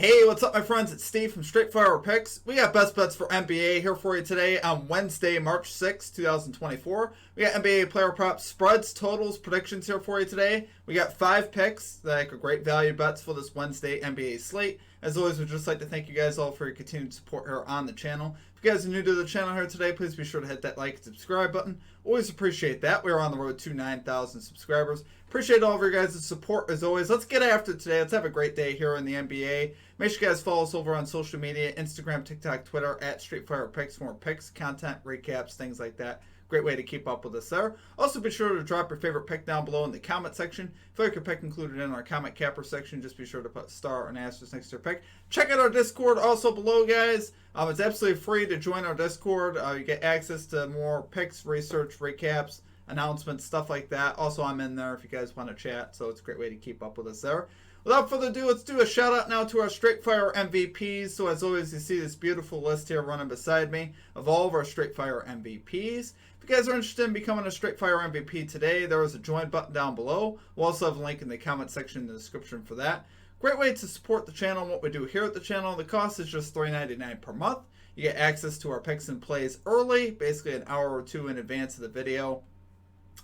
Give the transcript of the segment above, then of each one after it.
Hey, what's up, my friends? It's Steve from Straightforward Picks. We got best bets for NBA here for you today on Wednesday, March 6, 2024. We got NBA player props, spreads, totals, predictions here for you today. We got 5 picks that are great value bets for this Wednesday NBA slate. As always, we'd just like to thank you guys all for your continued support here on the channel. If you guys are new to the channel here today, please be sure to hit that like and subscribe button. Always appreciate that. We are on the road to 9,000 subscribers. Appreciate all of your guys' support as always. Let's get after it today. Let's have a great day here in the NBA. Make sure you guys follow us over on social media, Instagram, TikTok, Twitter, at Straightforward Picks for more picks, content, recaps, things like that. Great way to keep up with us there. Also, be sure to drop your favorite pick down below in the comment section. If you like your pick included in our comment capper section, just be sure to put star and asterisk next to your pick. Check out our Discord also below, guys. It's absolutely free to join our Discord. You get access to more picks, research, recaps, announcements, stuff like that. Also, I'm in there if you guys want to chat, so it's a great way to keep up with us there. Without further ado, let's do a shout out now to our Straightfire MVPs. So as always, you see this beautiful list here running beside me of all of our Straightfire MVPs. If you guys are interested in becoming a Straightfire MVP today, there is a join button down below. We'll also have a link in the comment section in the description for that. Great way to support the channel and what we do here at the channel. The cost is just $3.99 per month. You get access to our picks and plays early, basically an hour or two in advance of the video.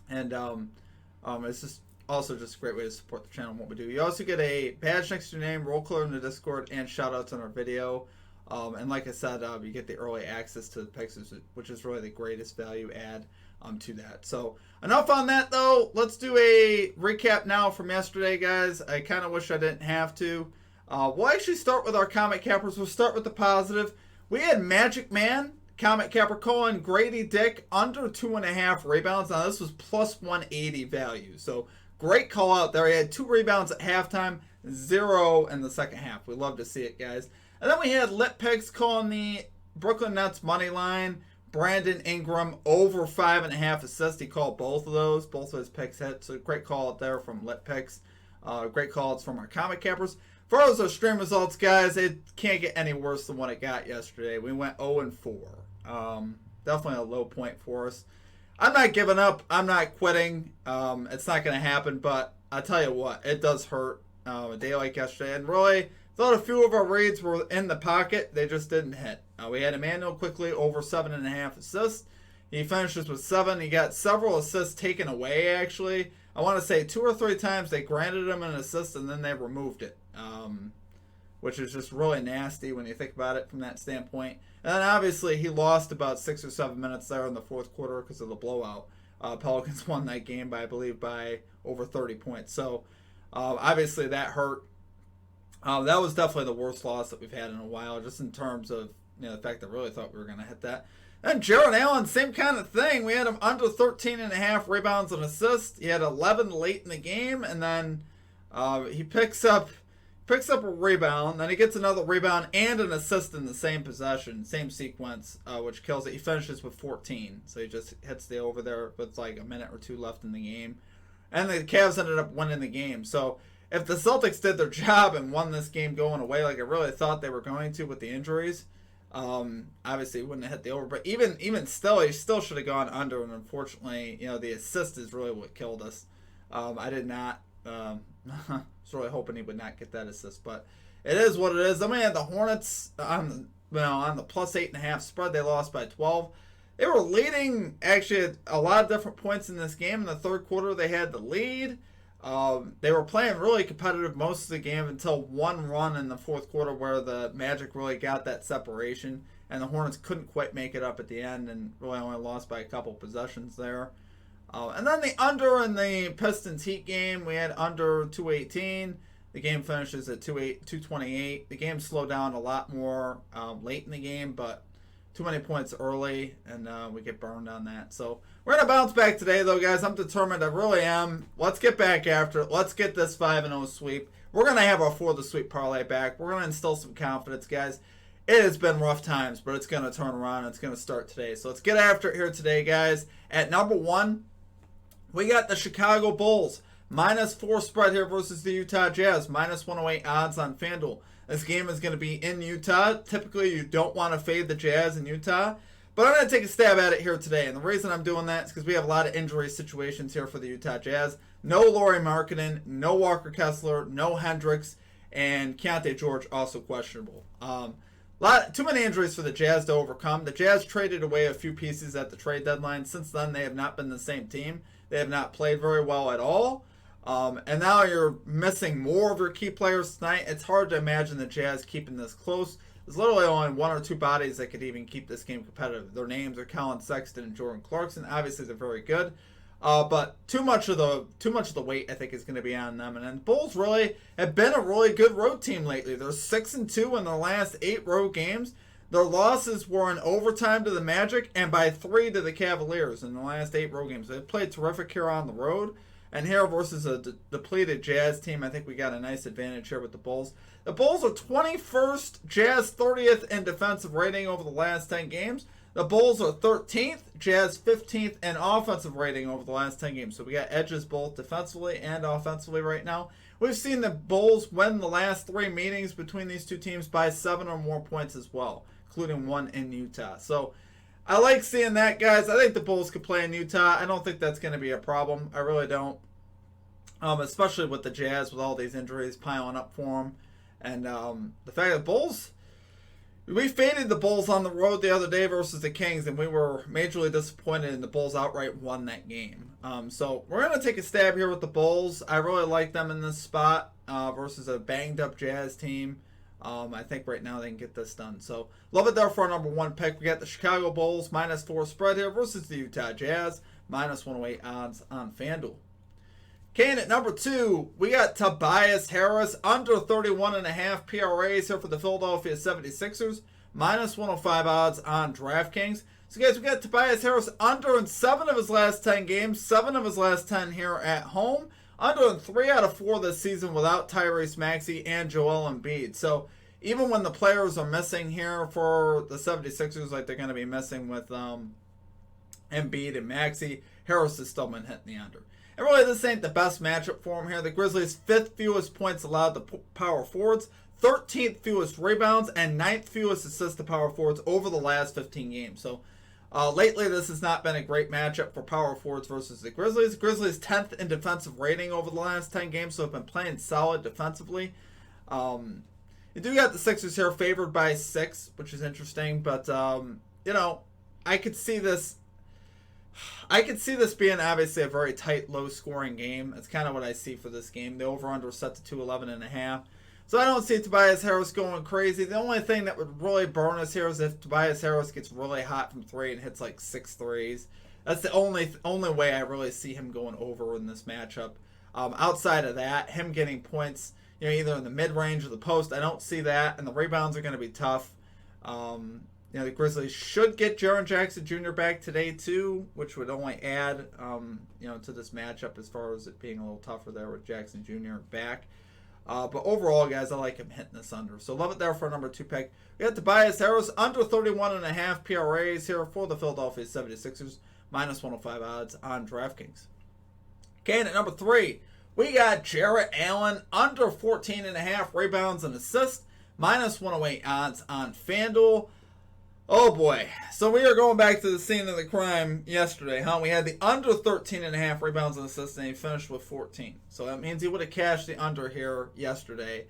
And it's just also just a great way to support the channel and what we do. You also get a badge next to your name, roll call in the Discord, and shout outs on our video. And like I said, you get the early access to the picks, which is really the greatest value add to that. So enough on that, though. Let's do a recap now from yesterday, guys. I kind of wish I didn't have to. We'll actually start with our comment cappers. We'll start with the positive. We had Magic Man, comment capper Colin, Grady Dick, under 2.5 rebounds. Now, this was plus 180 value. So great call out there. He had 2 rebounds at halftime, 0 in the second half. We love to see it, guys. And then we had Lit Picks calling the Brooklyn Nets money line. Brandon Ingram over 5.5 assists. He called both of those. Both of his picks hit. So great call out there from Lit Picks. Great call outs from our comic cappers. For those stream results, guys, it can't get any worse than what it got yesterday. We went 0-4. Definitely a low point for us. I'm not giving up. I'm not quitting. It's not going to happen. But I tell you what, it does hurt a day like yesterday. And really, thought a few of our reads were in the pocket. They just didn't hit. We had Emmanuel quickly over 7.5 assists. He finishes with 7. He got several assists taken away, actually. I want to say 2 or 3 times they granted him an assist and then they removed it, which is just really nasty when you think about it from that standpoint. And then obviously he lost about 6 or 7 minutes there in the fourth quarter because of the blowout. Pelicans won that game by, I believe, by over 30 points. So obviously that hurt. That was definitely the worst loss that we've had in a while, just in terms of the fact that I really thought we were going to hit that. And Jared Allen, same kind of thing. We had him under 13.5 rebounds and assists. He had 11 late in the game, and then he picks up a rebound. Then he gets another rebound and an assist in the same possession, same sequence, which kills it. He finishes with 14, so he just hits the over there with like a minute or 2 left in the game. And the Cavs ended up winning the game. So if the Celtics did their job and won this game going away like I really thought they were going to with the injuries, obviously he wouldn't have hit the over. But even still, he still should have gone under. And unfortunately, the assist is really what killed us. I did not. I was really hoping he would not get that assist, but it is what it is. Then we had the Hornets on the plus 8.5 spread. They lost by 12. They were leading actually at a lot of different points in this game. In the third quarter, they had the lead. They were playing really competitive most of the game until one run in the fourth quarter where the Magic really got that separation, and the Hornets couldn't quite make it up at the end and really only lost by a couple possessions there. And then the under in the Pistons Heat game, we had under 218. The game finishes at 228. The game slowed down a lot more late in the game, but too many points early, and we get burned on that. So we're going to bounce back today, though, guys. I'm determined. I really am. Let's get back after it. Let's get this 5-0 sweep. We're going to have our For the Sweep parlay back. We're going to instill some confidence, guys. It has been rough times, but it's going to turn around. It's going to start today. So let's get after it here today, guys. At number 1, we got the Chicago Bulls. -4 spread here versus the Utah Jazz. -108 odds on FanDuel. This game is going to be in Utah. Typically, you don't want to fade the Jazz in Utah. But I'm going to take a stab at it here today. And the reason I'm doing that is because we have a lot of injury situations here for the Utah Jazz. No Lauri Markkanen, no Walker Kessler, no Hendricks. and Keontae George also questionable. Too many injuries for the Jazz to overcome. The Jazz traded away a few pieces at the trade deadline. Since then, they have not been the same team. They have not played very well at all. And now you're missing more of your key players tonight. It's hard to imagine the Jazz keeping this close. There's literally only one or two bodies that could even keep this game competitive. Their names are Colin Sexton and Jordan Clarkson. Obviously, they're very good. But too much of the weight, I think, is going to be on them. And then the Bulls really have been a really good road team lately. They're 6-2 in their last 8 road games. Their losses were in overtime to the Magic and by 3 to the Cavaliers in the last 8 road games. They've played terrific here on the road. And here versus a depleted Jazz team, I think we got a nice advantage here with the Bulls. The Bulls are 21st, Jazz 30th in defensive rating over the last 10 games. The Bulls are 13th, Jazz 15th in offensive rating over the last 10 games. So we got edges both defensively and offensively right now. We've seen the Bulls win the last 3 meetings between these two teams by 7 or more points as well, including one in Utah. So I like seeing that, guys. I think the Bulls could play in Utah. I don't think that's going to be a problem. I really don't. Especially with the Jazz, with all these injuries piling up for them. And the fact that the Bulls, we faded the Bulls on the road the other day versus the Kings, and we were majorly disappointed, and the Bulls outright won that game. So we're going to take a stab here with the Bulls. I really like them in this spot versus a banged-up Jazz team. I think right now they can get this done. So love it there for our number 1 pick. We got the Chicago Bulls -4 spread here versus the Utah Jazz -108 odds on FanDuel. Okay, and at number 2, we got Tobias Harris under 31.5 PRAs here for the Philadelphia 76ers -105 odds on DraftKings. So guys, we got Tobias Harris under in 7 of his last 10 games, 7 of his last 10 here at home. Under in 3 out of 4 this season without Tyrese Maxey and Joel Embiid. So even when the players are missing here for the 76ers, like they're going to be missing with Embiid and Maxey, Harris has still been hitting the under. And really, this ain't the best matchup for him here. The Grizzlies' 5th fewest points allowed to power forwards, 13th fewest rebounds, and 9th fewest assists to power forwards over the last 15 games. So lately, this has not been a great matchup for power forwards versus the Grizzlies. Grizzlies 10th in defensive rating over the last 10 games, so have been playing solid defensively. You do got the Sixers here favored by 6, which is interesting, but I could see this. I could see this being obviously a very tight, low-scoring game. That's kind of what I see for this game. The over/under is set to 211.5. So I don't see Tobias Harris going crazy. The only thing that would really burn us here is if Tobias Harris gets really hot from 3 and hits like 6 threes. That's the only way I really see him going over in this matchup. Outside of that, him getting points, either in the mid-range or the post, I don't see that. And the rebounds are going to be tough. The Grizzlies should get Jaren Jackson Jr. back today too, which would only add, to this matchup as far as it being a little tougher there with Jackson Jr. back. But overall, guys, I like him hitting this under. So love it there for a number 2 pick. We got Tobias Harris under 31.5 PRAs here for the Philadelphia 76ers, -105 odds on DraftKings. Okay, and at number 3, we got Jarrett Allen under 14.5 rebounds and assists, -108 odds on FanDuel. Oh boy. So we are going back to the scene of the crime yesterday, huh? We had the under 13.5 rebounds and assists, and he finished with 14. So that means he would have cashed the under here yesterday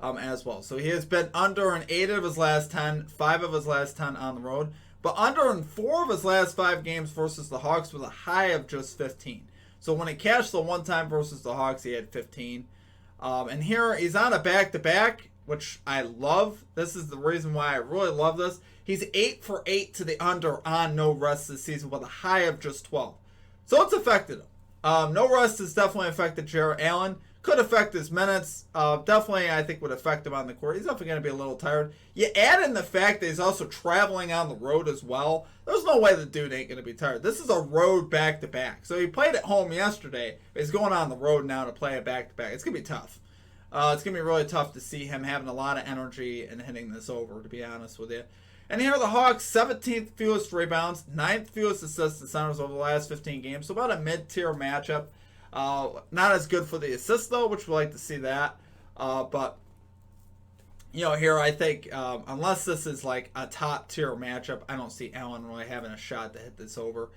as well. So he has been under in 8 of his last 10, 5 of his last 10 on the road, but under in 4 of his last 5 games versus the Hawks with a high of just 15. So when he cashed the one time versus the Hawks, he had 15. And here he's on a back-to-back, which I love. This is the reason why I really love this. He's 8 for 8 to the under on no rest this season with a high of just 12. So it's affected him. No rest has definitely affected Jarrett Allen. Could affect his minutes. Definitely, I think, would affect him on the court. He's definitely going to be a little tired. You add in the fact that he's also traveling on the road as well. There's no way the dude ain't going to be tired. This is a road back-to-back. So he played at home yesterday, but he's going on the road now to play a back-to-back. It's going to be tough. It's going to be really tough to see him having a lot of energy and hitting this over, to be honest with you. And here are the Hawks, 17th fewest rebounds, 9th fewest assists to centers over the last 15 games. So about a mid-tier matchup. Not as good for the assists, though, which we like to see that. But, here I think unless this is like a top-tier matchup, I don't see Allen really having a shot to hit this over.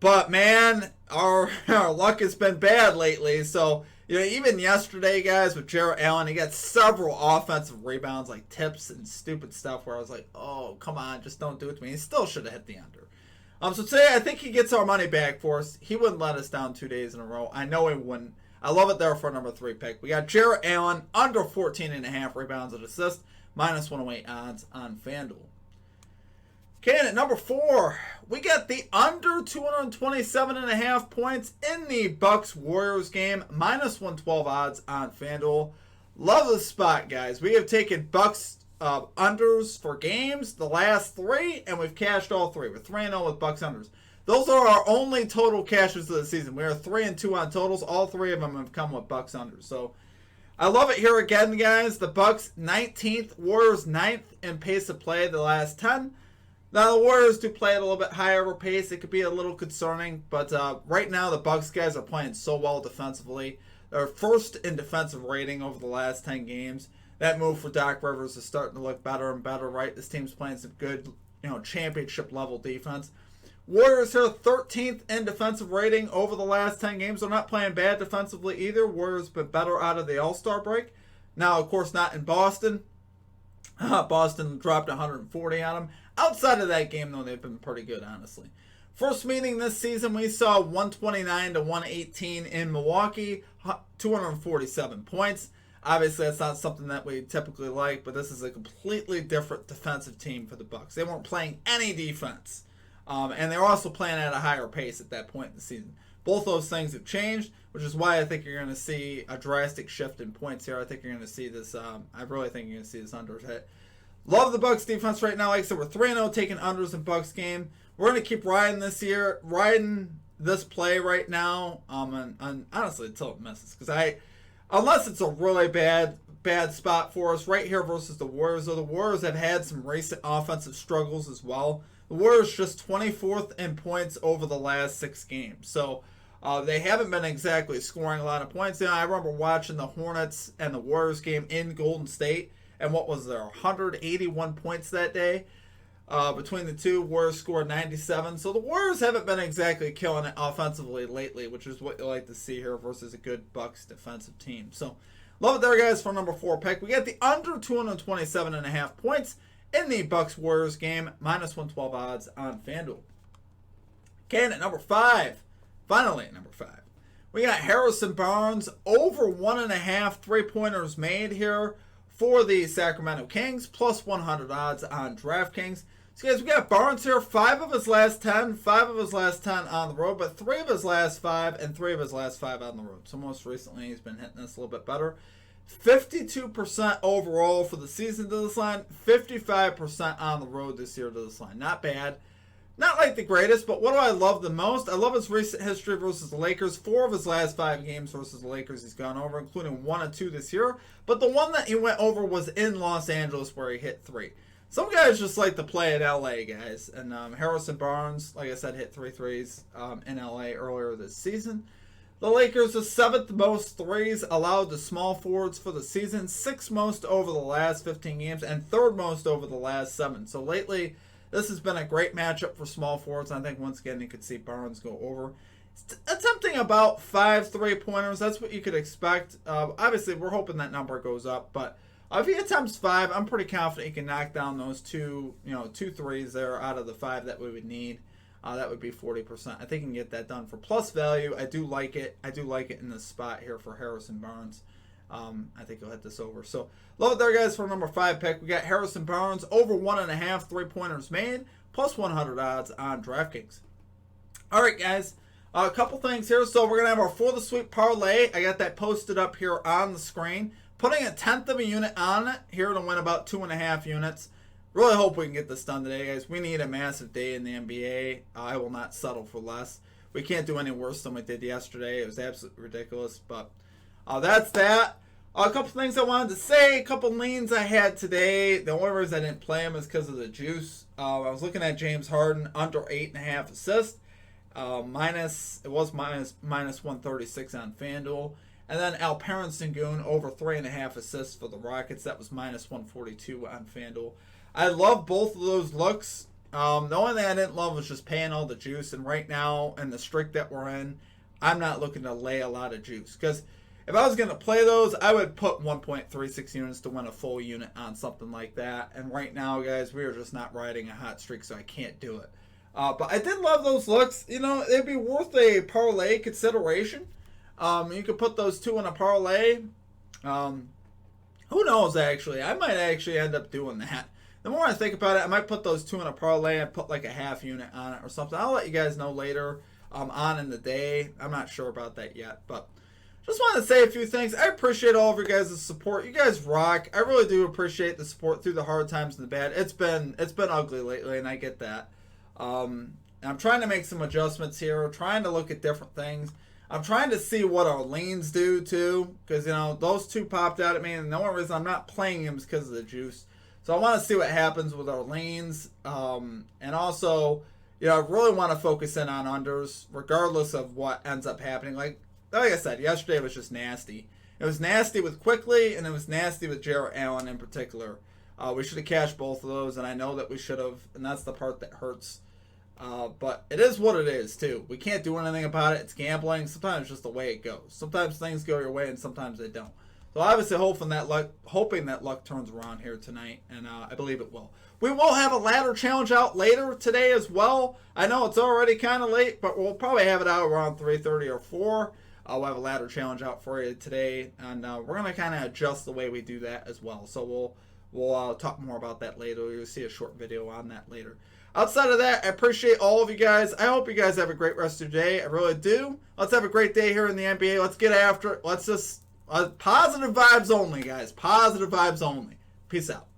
But, man, our luck has been bad lately. So, Even yesterday, guys, with Jarrett Allen, he got several offensive rebounds, like tips and stupid stuff where I was like, oh, come on, just don't do it to me. He still should have hit the under. So today, I think he gets our money back for us. He wouldn't let us down 2 days in a row. I know he wouldn't. I love it there for number 3 pick. We got Jarrett Allen, under 14.5 rebounds and assists, minus 108 odds on FanDuel. Okay, and at number 4, we got the under 227.5 points in the Bucks-Warriors game, minus 112 odds on FanDuel. Love the spot, guys. We have taken Bucks unders for games, the last 3, and we've cashed all 3. We're 3-0 with Bucks unders. Those are our only total cashes of the season. We are 3-2 on totals. All 3 of them have come with Bucks unders. So I love it here again, guys. The Bucks 19th, Warriors 9th in pace of play the last 10. Now, the Warriors do play at a little bit higher of a pace. It could be a little concerning. But right now, the Bucks guys are playing so well defensively. They're first in defensive rating over the last 10 games. That move for Doc Rivers is starting to look better and better, right? This team's playing some good, championship-level defense. Warriors here 13th in defensive rating over the last 10 games. They're not playing bad defensively either. Warriors been better out of the All-Star break. Now, of course, not in Boston. Boston dropped 140 on them. Outside of that game, though, they've been pretty good, honestly. First meeting this season, we saw 129 to 118 in Milwaukee, 247 points. Obviously, that's not something that we typically like, but this is a completely different defensive team for the Bucks. They weren't playing any defense, and they were also playing at a higher pace at that point in the season. Both those things have changed, which is why I think you're going to see a drastic shift in points here. I think you're going to see this. I really think you're going to see this unders hit. Love the Bucks defense right now. Like I said, we're 3-0 taking unders in Bucks game. We're going to keep riding this play right now, and honestly, until it misses. Because unless it's a really bad spot for us, right here versus the Warriors, though the Warriors have had some recent offensive struggles as well. The Warriors just 24th in points over the last 6 games. So they haven't been exactly scoring a lot of points. I remember watching the Hornets and the Warriors game in Golden State, and what was there, 181 points that day between the two. Warriors scored 97. So the Warriors haven't been exactly killing it offensively lately, which is what you like to see here versus a good Bucks defensive team. So love it there, guys, for number 4 pick. We got the under 227.5 points in the Bucks-Warriors game, minus 112 odds on FanDuel. Okay, and at number 5, finally at number 5, we got Harrison Barnes, over 1.5 3-pointers made here for the Sacramento Kings, plus 100 odds on DraftKings. So, guys, we got Barnes here, 5 of his last 10, 5 of his last 10 on the road, but 3 of his last 5 and 3 of his last 5 on the road. So most recently, he's been hitting this a little bit better. 52% overall for the season to this line, 55% on the road this year to this line. Not bad. Not like the greatest, but what do I love the most? I love his recent history versus the Lakers. 4 of his last 5 games versus the Lakers he's gone over, including 1 and 2 this year. But the one that he went over was in Los Angeles where he hit 3. Some guys just like to play at LA, guys. And Harrison Barnes, like I said, hit 3 threes in LA earlier this season. The Lakers, the 7th most threes allowed to small forwards for the season, 6th most over the last 15 games, and 3rd most over the last 7. So lately, this has been a great matchup for small forwards. I think once again you could see Barnes go over. Attempting about 5 3-pointers. That's what you could expect. Obviously, we're hoping that number goes up. But if he attempts 5, I'm pretty confident he can knock down those 2 threes there out of the 5 that we would need. That would be 40%. I think he can get that done for plus value. I do like it. I do like it in this spot here for Harrison Barnes. I think he'll hit this over. So, love it there, guys, for number 5 pick. We got Harrison Barnes, over 1.5 3-pointers made, plus 100 odds on DraftKings. All right, guys, a couple things here. So, we're going to have our For the Sweep parlay. I got that posted up here on the screen. Putting a 1/10 of a unit on it here to win about 2.5 units. Really hope we can get this done today, guys. We need a massive day in the NBA. I will not settle for less. We can't do any worse than we did yesterday. It was absolutely ridiculous, but that's that. A couple things I wanted to say. A couple leans I had today. The only reason I didn't play them is because of the juice. I was looking at James Harden under 8.5 assists. It was minus 136 on FanDuel. And then Alperen Sengun over 3.5 assists for the Rockets. That was minus 142 on FanDuel. I love both of those looks. The only thing I didn't love was just paying all the juice. And right now, in the streak that we're in, I'm not looking to lay a lot of juice. Because if I was going to play those, I would put 1.36 units to win a full unit on something like that. And right now, guys, we are just not riding a hot streak, so I can't do it. But I did love those looks. You know, it'd be worth a parlay consideration. You could put those two in a parlay. Who knows, actually? I might actually end up doing that. The more I think about it, I might put those two in a parlay and put like a half unit on it or something. I'll let you guys know later on in the day. I'm not sure about that yet, but just wanted to say a few things. I appreciate all of your guys' support. You guys rock. I really do appreciate the support through the hard times and the bad. It's been ugly lately, and I get that. And I'm trying to make some adjustments here, trying to look at different things. I'm trying to see what our lanes do, too, because, you know, those two popped out at me, and the only reason I'm not playing them is because of the juice. So I want to see what happens with our lanes, and also, you know, I really want to focus in on unders, regardless of what ends up happening. Like I said, yesterday was just nasty. It was nasty with Quickly, and it was nasty with Jarrett Allen in particular. We should have cashed both of those, and I know that we should have, and that's the part that hurts. But it is what it is, too. We can't do anything about it. It's gambling. Sometimes it's just the way it goes. Sometimes things go your way, and sometimes they don't. So obviously hoping that luck turns around here tonight, and I believe it will. We will have a ladder challenge out later today as well. I know it's already kind of late, but we'll probably have it out around 3:30 or 4. We'll have a ladder challenge out for you today, and we're going to kind of adjust the way we do that as well. So we'll talk more about that later. You'll see a short video on that later. Outside of that, I appreciate all of you guys. I hope you guys have a great rest of your day. I really do. Let's have a great day here in the NBA. Let's get after it. Let's just positive vibes only, guys. Positive vibes only. Peace out.